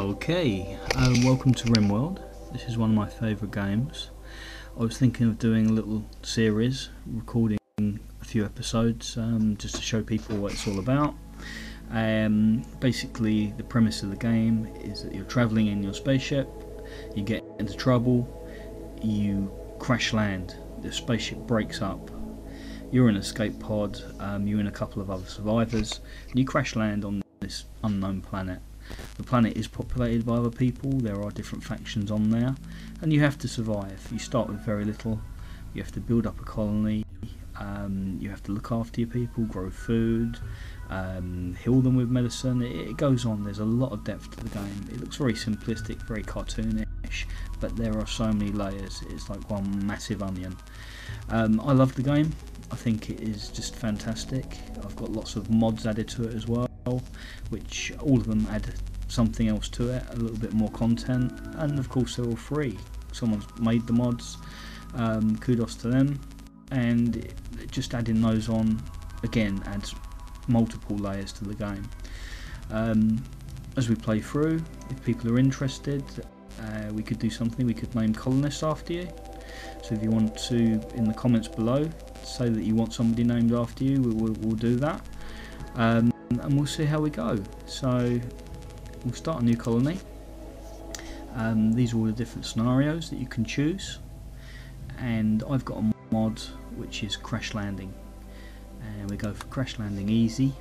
Okay, welcome to Rimworld. This is one of my favourite games. I was thinking of doing a little series, recording a few episodes just to show people what it's all about. Basically, the premise of the game is that you're travelling in your spaceship, you get into trouble, you crash land, the spaceship breaks up, you're in an escape pod, you and a couple of other survivors, and you crash land on this unknown planet. The planet is populated by other people, there are different factions on there, and you have to survive. You start with very little, you have to build up a colony, you have to look after your people, grow food, heal them with medicine. It goes on, there's a lot of depth to the game. It looks very simplistic, very cartoonish, but there are so many layers, it's like one massive onion. I love the game, I think it is just fantastic. I've got lots of mods added to it as well, which all of them add something else to it, a little bit more content, and of course they're all free. Someone's made the mods, kudos to them, and just adding those on again adds multiple layers to the game. As we play through, if people are interested, we could do something, we could name colonists after you. So if you want to, in the comments below, say that you want somebody named after you, we'll do that, and we'll see how we go. So we'll start a new colony. These are all the different scenarios that you can choose, and I've got a mod which is crash landing, and we go for crash landing easy.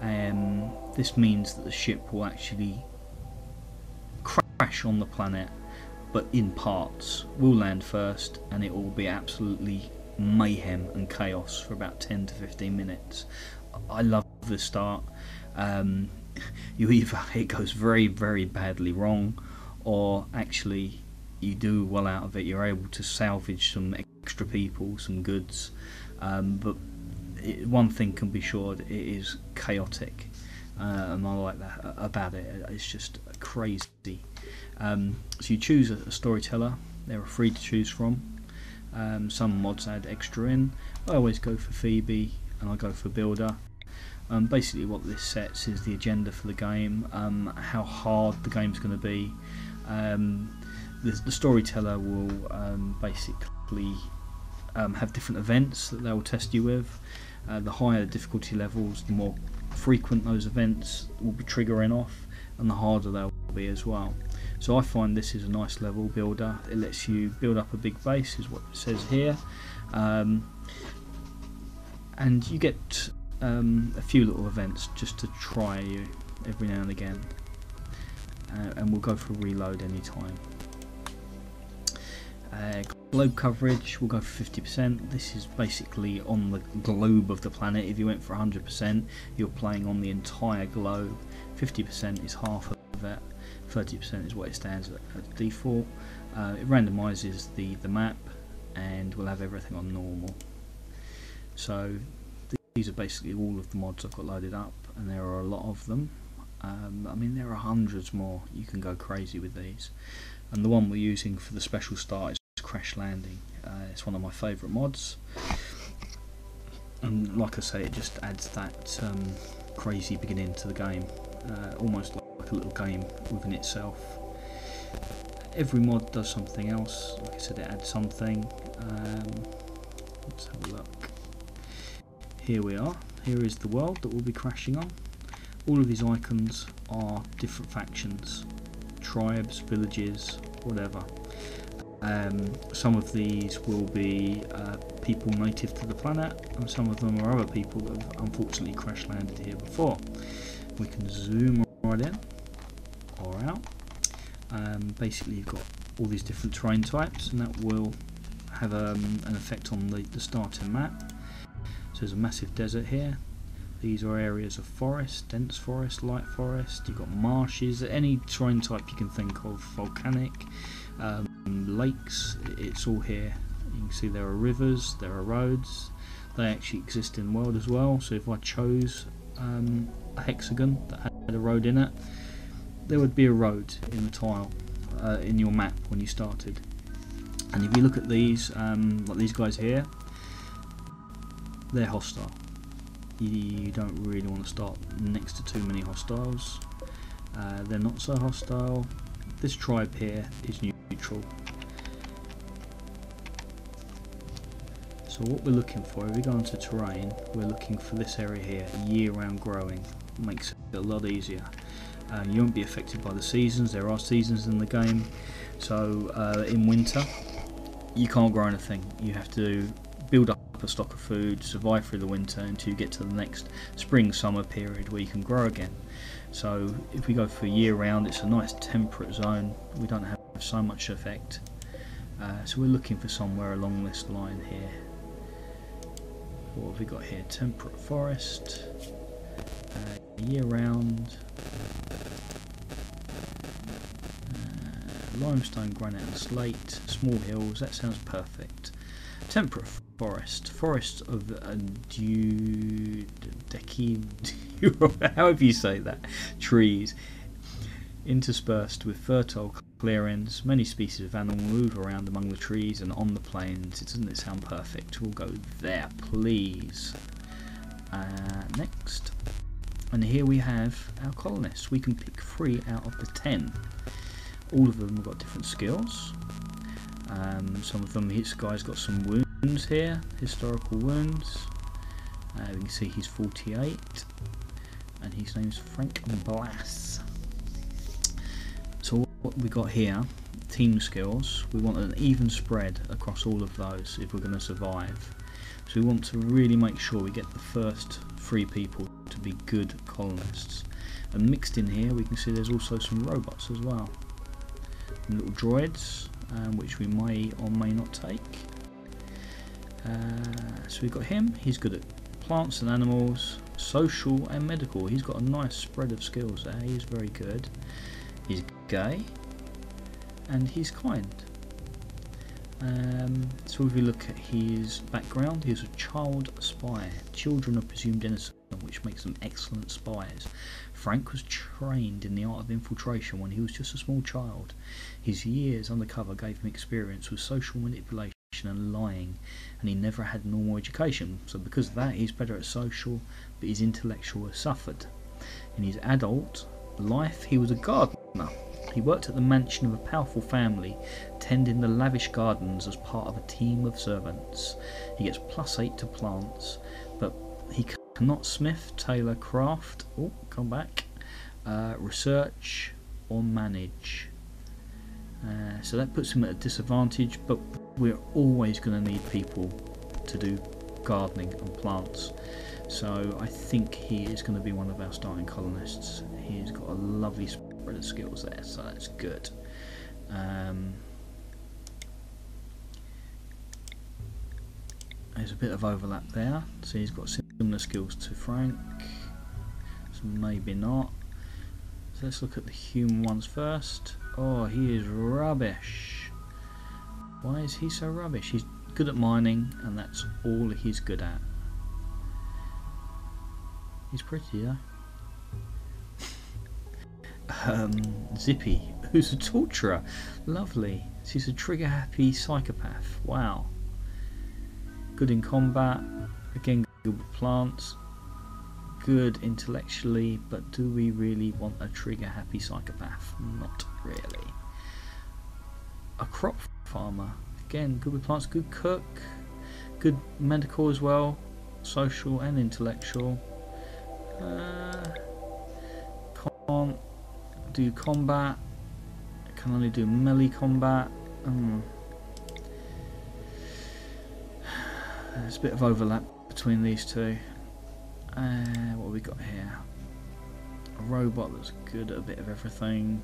This means that the ship will actually crash on the planet, but in parts. We'll land first and it will be absolutely mayhem and chaos for about 10 to 15 minutes. I love the start. It goes very badly wrong, or actually you do well out of it. You're able to salvage some extra people, some goods, but one thing can be sure, it is chaotic, and I like that about it. It's just crazy. So you choose a storyteller. There are 3 to choose from. Some mods add extra in. I always go for Phoebe and I go for Builder. Basically what this sets is the agenda for the game, how hard the game's going to be. The storyteller will basically have different events that they will test you with. The higher the difficulty levels, the more frequent those events will be triggering off, and the harder they'll be as well. So I find this is a nice level builder. It lets you build up a big base, is what it says here, and you get a few little events just to try you every now and again, and we'll go for reload anytime. Globe coverage, we'll go for 50%. This is basically on the globe of the planet. If you went for 100%, you're playing on the entire globe. 50% is half of it, 30% is what it stands at default. It randomises the map, and we'll have everything on normal. So these are basically all of the mods I've got loaded up, and there are a lot of them. I mean, there are hundreds more. You can go crazy with these, and the one we're using for the special start is crash landing. It's one of my favourite mods, and like I say, it just adds that crazy beginning to the game, almost like a little game within itself. Every mod does something else. Like I said, it adds something. Let's have a look. Here we are. Here is the world that we'll be crashing on. All of these icons are different factions, tribes, villages, whatever. Some of these will be people native to the planet, and some of them are other people that have unfortunately crash landed here before. We can zoom right in or out. Basically you've got all these different terrain types, and that will have an effect on the starting map. So there's a massive desert here. These are areas of forest, dense forest, light forest. You've got marshes, any terrain type you can think of, volcanic, lakes, it's all here. You can see there are rivers, there are roads. They actually exist in the world as well. So if I chose a hexagon that had a road in it, there would be a road in the tile in your map when you started. And if you look at these, like these guys here, they're hostile. You don't really want to start next to too many hostiles. They're not so hostile. This tribe here is neutral. So what we're looking for, if we go into terrain, we're looking for this area here, year-round growing. Makes it a lot easier. You won't be affected by the seasons. There are seasons in the game. So in winter, you can't grow anything. You have to build up a stock of food, survive through the winter until you get to the next spring summer period where you can grow again. So if we go for year round, it's a nice temperate zone. We don't have so much effect. So we're looking for somewhere along this line here. What have we got here? Temperate forest, year round, limestone, granite and slate, small hills. That sounds perfect. Temperate forest, forest of however you say that, trees, interspersed with fertile clearings. Many species of animals move around among the trees and on the plains. Doesn't it sound perfect? We'll go there, please. Next, and here we have our colonists. We can pick 3 out of the 10. All of them have got different skills. Some of them, this guy's got some wounds here, historical wounds. We can see he's 48, and his name's Frank Blass. So what we got here, team skills, we want an even spread across all of those if we're going to survive. So we want to really make sure we get the first 3 people to be good colonists. And mixed in here we can see there's also some robots as well. Some little droids, which we may or may not take. So we've got him, he's good at plants and animals, social and medical. He's got a nice spread of skills there, he's very good. He's gay and he's kind. So if we look at his background, he's a child spy. Children are presumed innocent, which makes them excellent spies. Frank was trained in the art of infiltration when he was just a small child. His years undercover gave him experience with social manipulation and lying, and he never had normal education. So because of that, he's better at social, but his intellectual has suffered. In his adult life, he was a gardener. He worked at the mansion of a powerful family, tending the lavish gardens as part of a team of servants. He gets +8 to plants, but he cannot smith, tailor, craft, research or manage. So that puts him at a disadvantage, but we're always going to need people to do gardening and plants. So I think he is going to be one of our starting colonists. He's got a lovely spread of skills there, so that's good. There's a bit of overlap there, so he's got similar skills to Frank, so maybe not. So let's look at the human ones first. Oh, he is rubbish. Why is he so rubbish? He's good at mining, and that's all he's good at. He's pretty though. Zippy, who's a torturer. Lovely. She's a trigger happy psychopath. Wow. Good in combat. Again, good with plants. Good intellectually, but do we really want a trigger happy psychopath? Not really. A crop farmer. Again, good with plants, good cook. Good medical as well. Social and intellectual. Can't do combat, can only do melee combat. There's a bit of overlap between these two. What have we got here? A robot that's good at a bit of everything.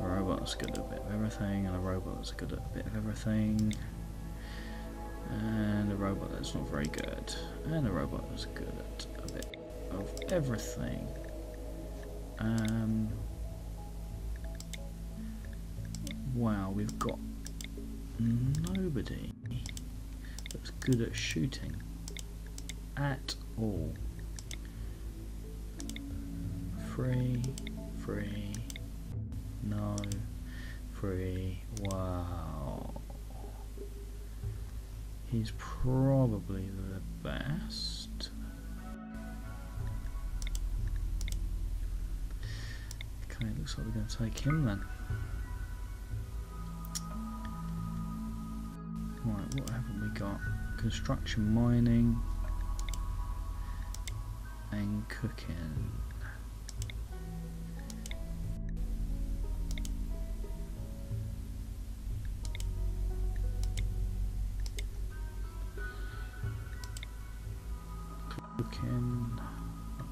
A robot that's good at a bit of everything, and a robot that's good at a bit of everything. And a robot that's not very good. And a robot that's good at a bit of everything. Wow, we've got nobody that's good at shooting at all. Free, no, free, wow. He's probably the best. Okay, looks like we're going to take him then. Right, what haven't we got? Construction, mining, and cooking. Cooking,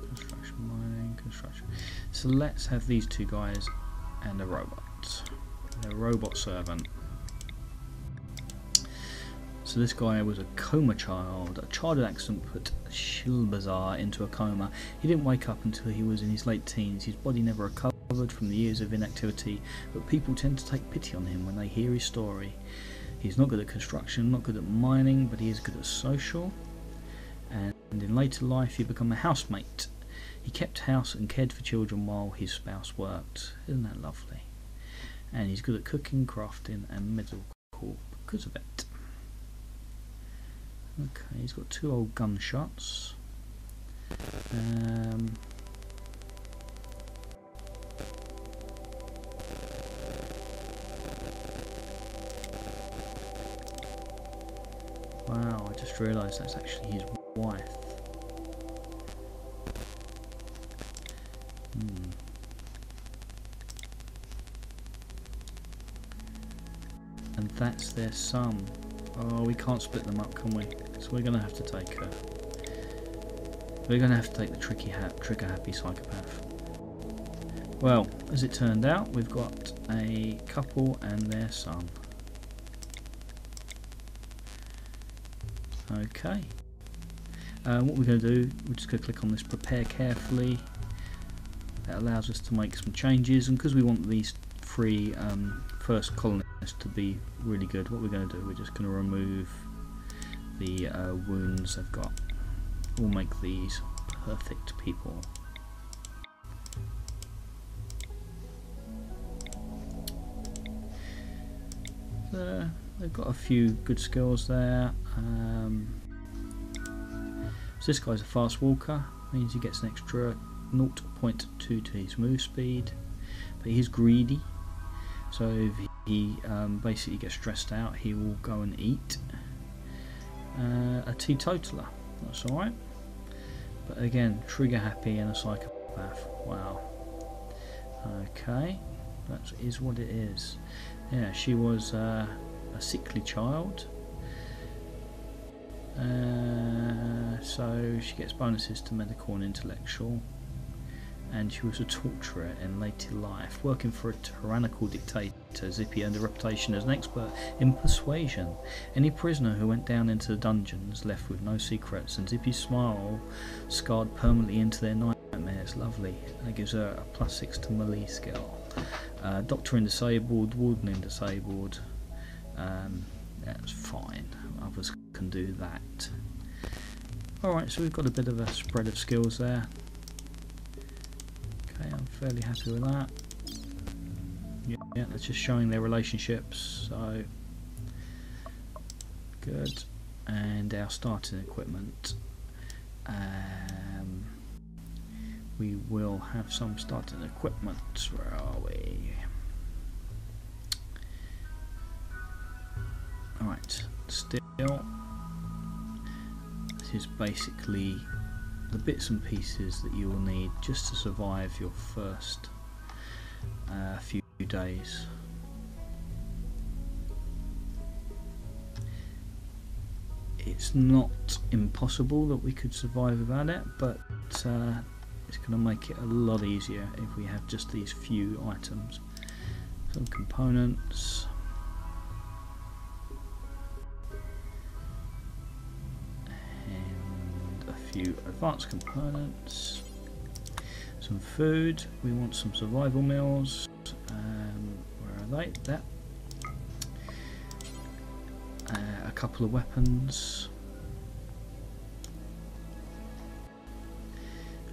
construction, mining, construction. So let's have these two guys and a robot. A robot servant. So this guy was a coma child. A childhood accident put Shilbazar into a coma. He didn't wake up until he was in his late teens. His body never recovered from the years of inactivity, but people tend to take pity on him when they hear his story. He's not good at construction, not good at mining, but he is good at social. And in later life he became a housemate. He kept house and cared for children while his spouse worked. Isn't that lovely? And he's good at cooking, crafting and medical because of it. Okay, he's got 2 old gunshots. Wow, I just realised that's actually his wife. And that's their son. Oh, we can't split them up, can we? So we're going to have to take her. We're going to have to take the trigger-happy psychopath. Well, as it turned out, we've got a couple and their son. Okay. What we're going to do, we're just going to click on this prepare carefully. That allows us to make some changes, and because we want these 3 first colonists to be really good, what we're going to do, we're just going to remove the wounds they've got. We'll make these perfect people. They've got a few good skills there. So this guy's a fast walker, means he gets an extra 0.2 to his move speed, but he's greedy, so if he basically gets stressed out, he will go and eat. A teetotaler, that's alright, but again, trigger happy and a psychopath. Wow. Okay, that is what it is. Yeah, she was a sickly child, so she gets bonuses to medical and intellectual, and she was a torturer in later life. Working for a tyrannical dictator, Zippy earned a reputation as an expert in persuasion. Any prisoner who went down into the dungeons left with no secrets, and Zippy's smile scarred permanently into their nightmares. Lovely. That gives her a +6 to melee skill. Doctor in disabled, warden in disabled. That's fine. Others can do that. Alright, so we've got a bit of a spread of skills there. Okay, I'm fairly happy with that. Yeah, that's just showing their relationships, so good. And our starting equipment. We will have some starting equipment. Where are we? Alright, still. This is basically the bits and pieces that you will need just to survive your first few days. It's not impossible that we could survive without it, but it's going to make it a lot easier if we have just these few items. Some components. Few advanced components, some food. We want some survival meals. Where are they? That. A couple of weapons.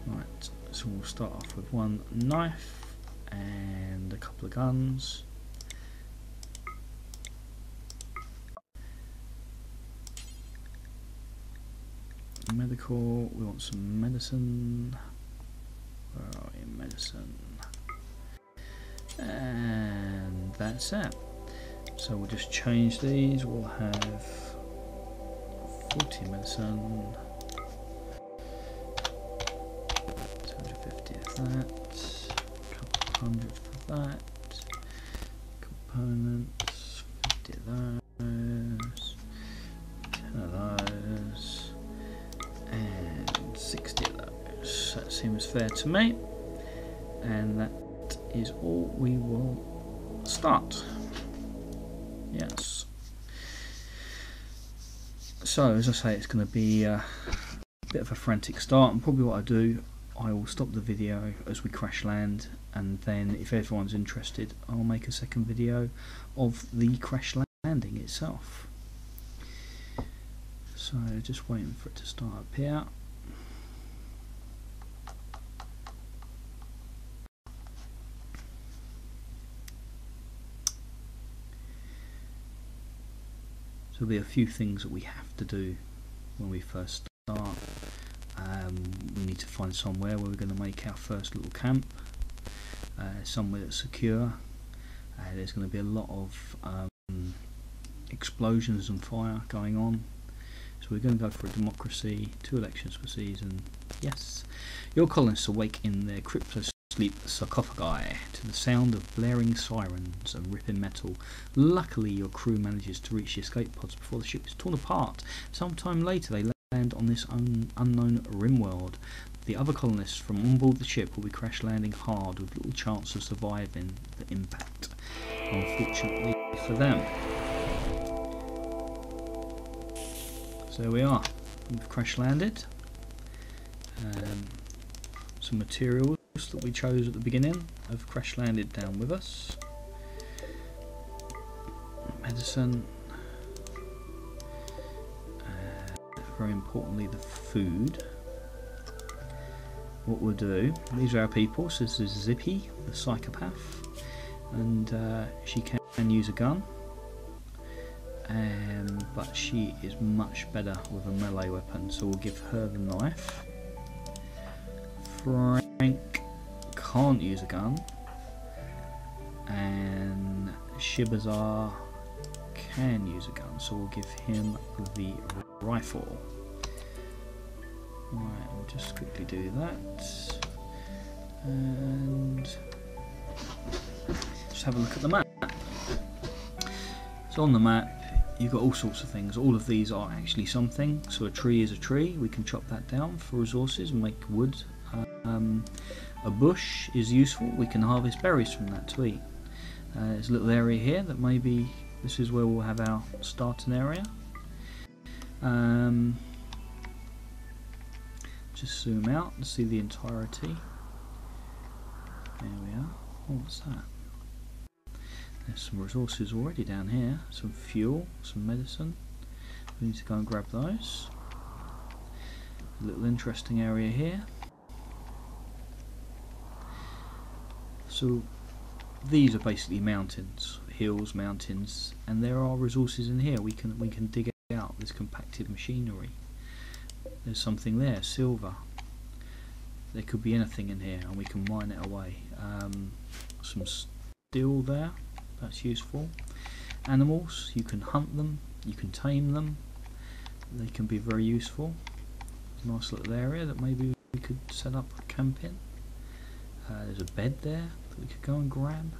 Right, so we'll start off with one knife and a couple of guns. Medical, we want some medicine. Where are we? Medicine. and that's it. So we'll just change these. We'll have 40 medicine, 250 of that, a couple hundred for that, components, 50 of those, 10 of those, and 60 of those. That seems fair to me, and that is all we will start. Yes. So as I say, it's going to be a bit of a frantic start, and probably what I do, I will stop the video as we crash land, and then if everyone's interested, I'll make a second video of the crash landing itself. So just waiting for it to start up here. So there'll be a few things that we have to do when we first start. We need to find somewhere where we're going to make our first little camp, somewhere that's secure. There's going to be a lot of explosions and fire going on, so we're going to go for a democracy, 2 elections per season. Yes, your colonists awake in their crypto-sleep sarcophagi to the sound of blaring sirens and ripping metal. Luckily your crew manages to reach the escape pods before the ship is torn apart. Sometime later they land on this unknown Rimworld. The other colonists from on board the ship will be crash landing hard with little chance of surviving the impact, unfortunately for them. So there we are, we've crash landed. Some materials that we chose at the beginning have crash landed down with us. Medicine, very importantly the food. What we'll do, these are our people. So this is Zippy, the psychopath, and she can use a gun, but she is much better with a melee weapon, so we'll give her the knife. Frank can't use a gun, and Shibazar can use a gun, so we'll give him the rifle. Right, I'll just quickly do that, and just have a look at the map. So on the map you've got all sorts of things. All of these are actually something. So a tree is a tree, we can chop that down for resources and make wood. A bush is useful, we can harvest berries from that to eat. There's a little area here that maybe this is where we'll have our starting area. Just zoom out and see the entirety. There we are. Oh, what's that? There's some resources already down here. Some fuel, some medicine. We need to go and grab those. A little interesting area here. So these are basically mountains, hills, mountains, and there are resources in here. We can dig out this compacted machinery. There's something there, silver. There could be anything in here, and we can mine it away. Some steel there, that's useful. Animals, you can hunt them, you can tame them. They can be very useful. Nice little area that maybe we could set up a camp in. There's a bed there that we could go and grab.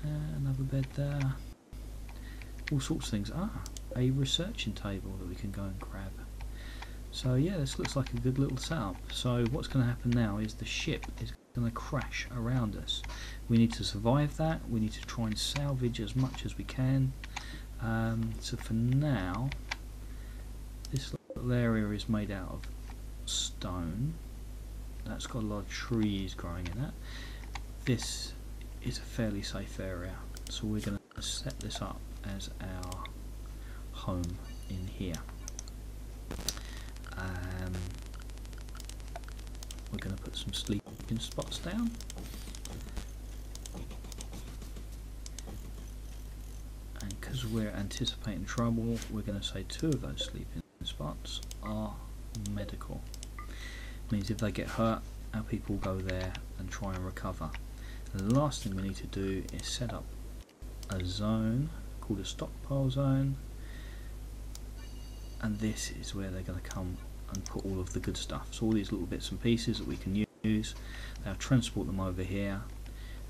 Another bed there. All sorts of things. A researching table that we can go and grab. So yeah, this looks like a good little setup. So what's going to happen now is the ship is going to crash around us. We need to survive that. We need to try and salvage as much as we can. So for now, this little area is made out of stone. That's got a lot of trees growing in it. This is a fairly safe area, so we're going to set this up as our home in here. We're going to put some sleeping spots down. And because we're anticipating trouble, we're going to say 2 of those sleeping spots are medical. Means if they get hurt, our people go there and try and recover. And the last thing we need to do is set up a zone called a stockpile zone, and this is where they're going to come and put all of the good stuff. So all these little bits and pieces that we can use, they'll transport them over here.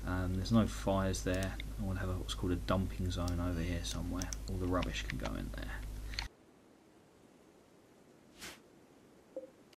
There's no fires there. I want to have what's called a dumping zone over here somewhere. All the rubbish can go in there.